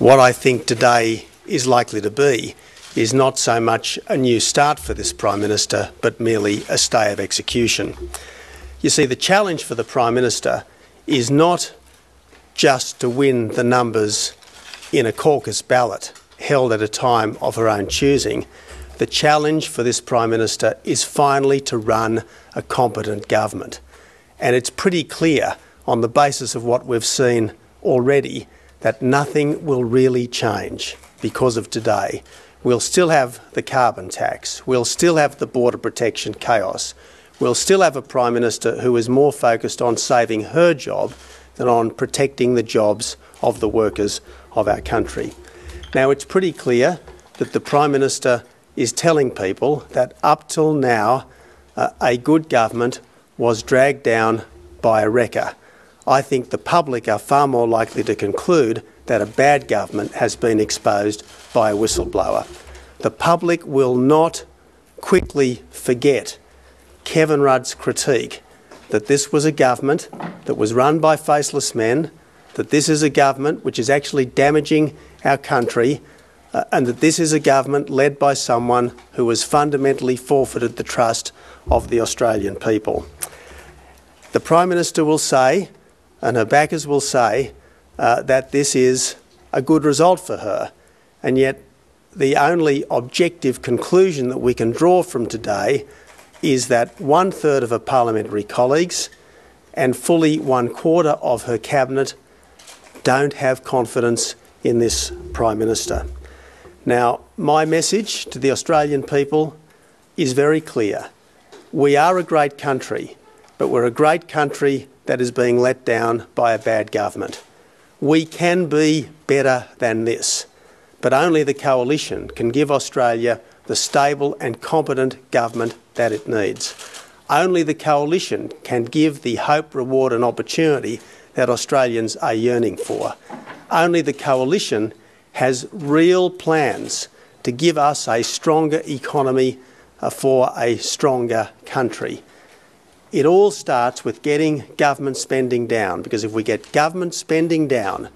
What I think today is likely to be is not so much a new start for this Prime Minister, but merely a stay of execution. You see, the challenge for the Prime Minister is not just to win the numbers in a caucus ballot held at a time of her own choosing. The challenge for this Prime Minister is finally to run a competent government. And it's pretty clear on the basis of what we've seen already that nothing will really change because of today. We'll still have the carbon tax, we'll still have the border protection chaos, we'll still have a Prime Minister who is more focused on saving her job than on protecting the jobs of the workers of our country. Now, it's pretty clear that the Prime Minister is telling people that up till now a good government was dragged down by a wrecker. I think the public are far more likely to conclude that a bad government has been exposed by a whistleblower. The public will not quickly forget Kevin Rudd's critique that this was a government that was run by faceless men, that this is a government which is actually damaging our country, and that this is a government led by someone who has fundamentally forfeited the trust of the Australian people. The Prime Minister will say, and her backers will say, that this is a good result for her, and yet the only objective conclusion that we can draw from today is that 1/3 of her parliamentary colleagues and fully 1/4 of her cabinet don't have confidence in this Prime Minister. Now, my message to the Australian people is very clear. We are a great country, but we're a great country that is being let down by a bad government. We can be better than this, but only the coalition can give Australia the stable and competent government that it needs. Only the coalition can give the hope, reward and opportunity that Australians are yearning for. Only the coalition has real plans to give us a stronger economy for a stronger country. It all starts with getting government spending down, because if we get government spending down,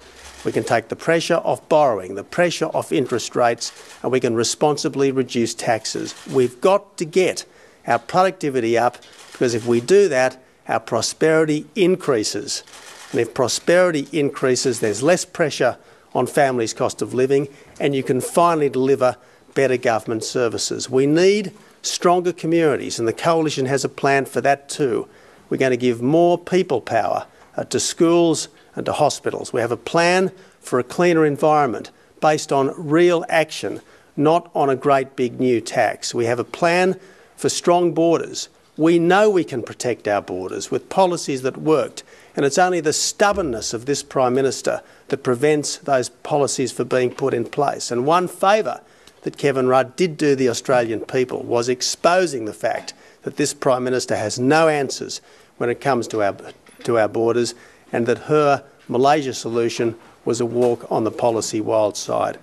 we can take the pressure off borrowing, the pressure off interest rates, and we can responsibly reduce taxes. We've got to get our productivity up, because if we do that, our prosperity increases. And if prosperity increases, there's less pressure on families' cost of living, and you can finally deliver better government services. We need stronger communities, and the coalition has a plan for that too. We're going to give more people power to schools and to hospitals. We have a plan for a cleaner environment based on real action, not on a great big new tax. We have a plan for strong borders. We know we can protect our borders with policies that worked, and it's only the stubbornness of this Prime Minister that prevents those policies from being put in place. And one favour that Kevin Rudd did do the Australian people was exposing the fact that this Prime Minister has no answers when it comes to our borders, and that her Malaysia solution was a walk on the policy wild side.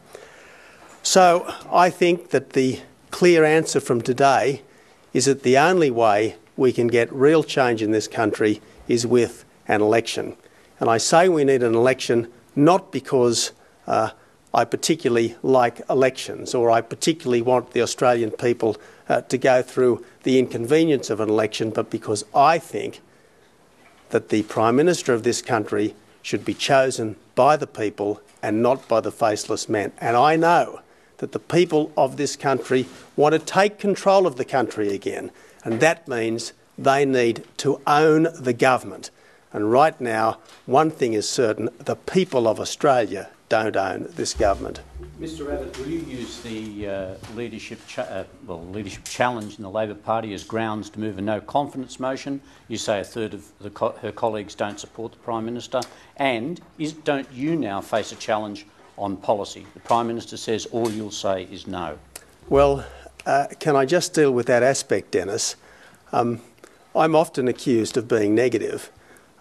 So I think that the clear answer from today is that the only way we can get real change in this country is with an election. And I say we need an election not because I particularly like elections, or I particularly want the Australian people to go through the inconvenience of an election, but because I think that the Prime Minister of this country should be chosen by the people and not by the faceless men. And I know that the people of this country want to take control of the country again, and that means they need to own the government. And right now, one thing is certain: the people of Australia don't own this government. Mr Abbott, will you use the leadership challenge in the Labor Party as grounds to move a no-confidence motion? You say 1/3 of her colleagues don't support the Prime Minister. And don't you now face a challenge on policy? The Prime Minister says all you'll say is no. Well, can I just deal with that aspect, Dennis? I'm often accused of being negative.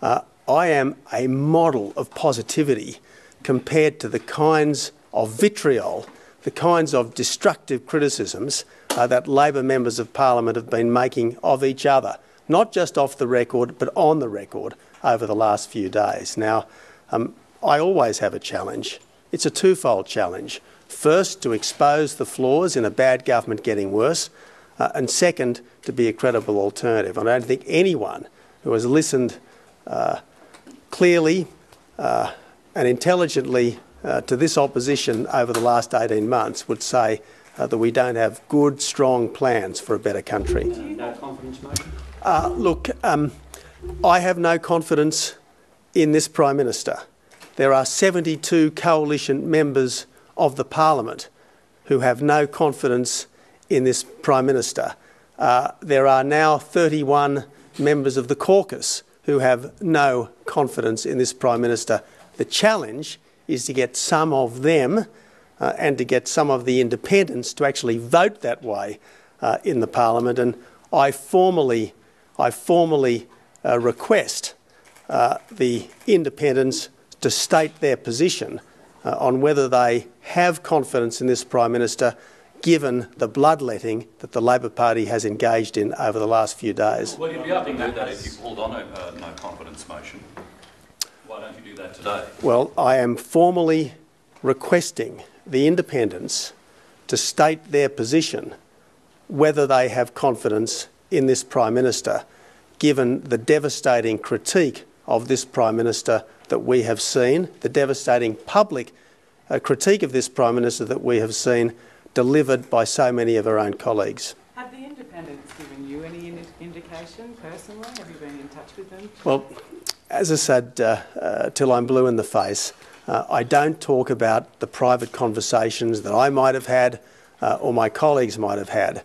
I am a model of positivity compared to the kinds of vitriol, the kinds of destructive criticisms that Labor members of Parliament have been making of each other, not just off the record but on the record over the last few days. Now, I always have a challenge it's a twofold challenge. First, to expose the flaws in a bad government getting worse, and second, to be a credible alternative. I don't think anyone who has listened clearly and intelligently to this opposition over the last 18 months would say that we don't have good, strong plans for a better country. No confidence motion? Look, I have no confidence in this Prime Minister. There are 72 coalition members of the Parliament who have no confidence in this Prime Minister. There are now 31 members of the caucus who have no confidence in this Prime Minister. The challenge is to get some of them and to get some of the independents to actually vote that way in the Parliament. And I formally request the independents to state their position on whether they have confidence in this Prime Minister, given the bloodletting that the Labor Party has engaged in over the last few days. Well, you'd be able to do that if you pulled on a no confidence motion. Why don't you do that today? Well, I am formally requesting the independents to state their position whether they have confidence in this Prime Minister, given the devastating critique of this Prime Minister that we have seen, the devastating public critique of this Prime Minister that we have seen delivered by so many of our own colleagues. Have the independents given you any indication personally? Have you been in touch with them? Well, as I said, till I'm blue in the face, I don't talk about the private conversations that I might have had or my colleagues might have had.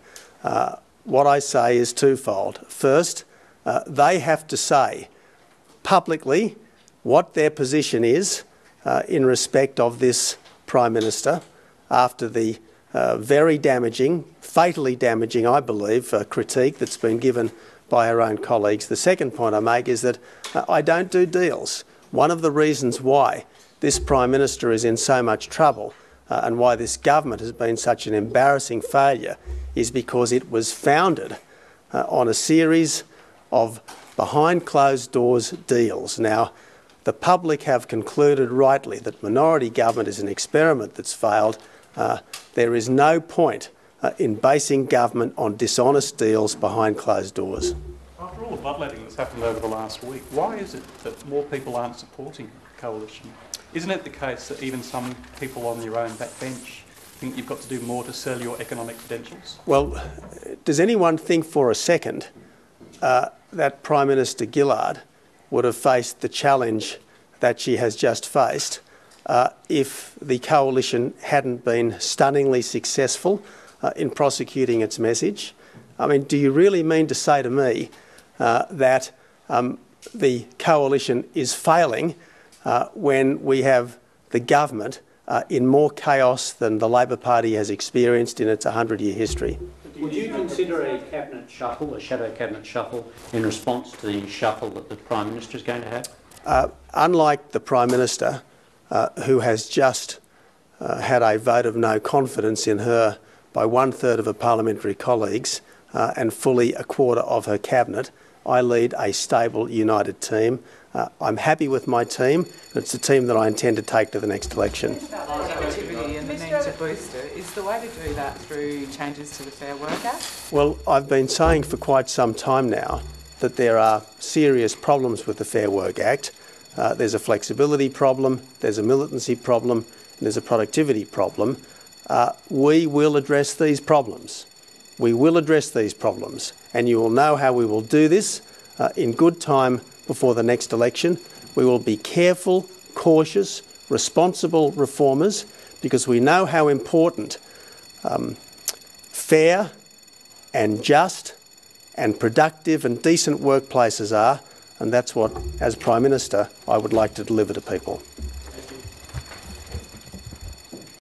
What I say is twofold. First, they have to say publicly what their position is in respect of this Prime Minister after the very damaging, fatally damaging, I believe, critique that's been given by our own colleagues. The second point I make is that I don't do deals. One of the reasons why this Prime Minister is in so much trouble and why this government has been such an embarrassing failure is because it was founded on a series of behind closed doors deals. Now, the public have concluded rightly that minority government is an experiment that's failed. There is no point in basing government on dishonest deals behind closed doors. After all the bloodletting that's happened over the last week, why is it that more people aren't supporting coalition? Isn't it the case that even some people on your own backbench think you've got to do more to sell your economic credentials? Well, does anyone think for a second that Prime Minister Gillard would have faced the challenge that she has just faced if the coalition hadn't been stunningly successful in prosecuting its message? I mean, do you really mean to say to me that the coalition is failing when we have the government in more chaos than the Labor Party has experienced in its 100-year history? Would you consider a cabinet shuffle, a shadow cabinet shuffle, in response to the shuffle that the Prime Minister is going to have? Unlike the Prime Minister, who has just had a vote of no confidence in her by 1/3 of her parliamentary colleagues and fully a quarter of her cabinet, I lead a stable, united team. I'm happy with my team, and it's a team that I intend to take to the next election. Activity and the need to boost it. Is the way to do that through changes to the Fair Work Act? Well, I've been saying for quite some time now that there are serious problems with the Fair Work Act. There's a flexibility problem, there's a militancy problem, and there's a productivity problem. We will address these problems. We will address these problems, and you will know how we will do this in good time before the next election. We will be careful, cautious, responsible reformers because we know how important fair and just and productive and decent workplaces are, and that's what, as Prime Minister, I would like to deliver to people.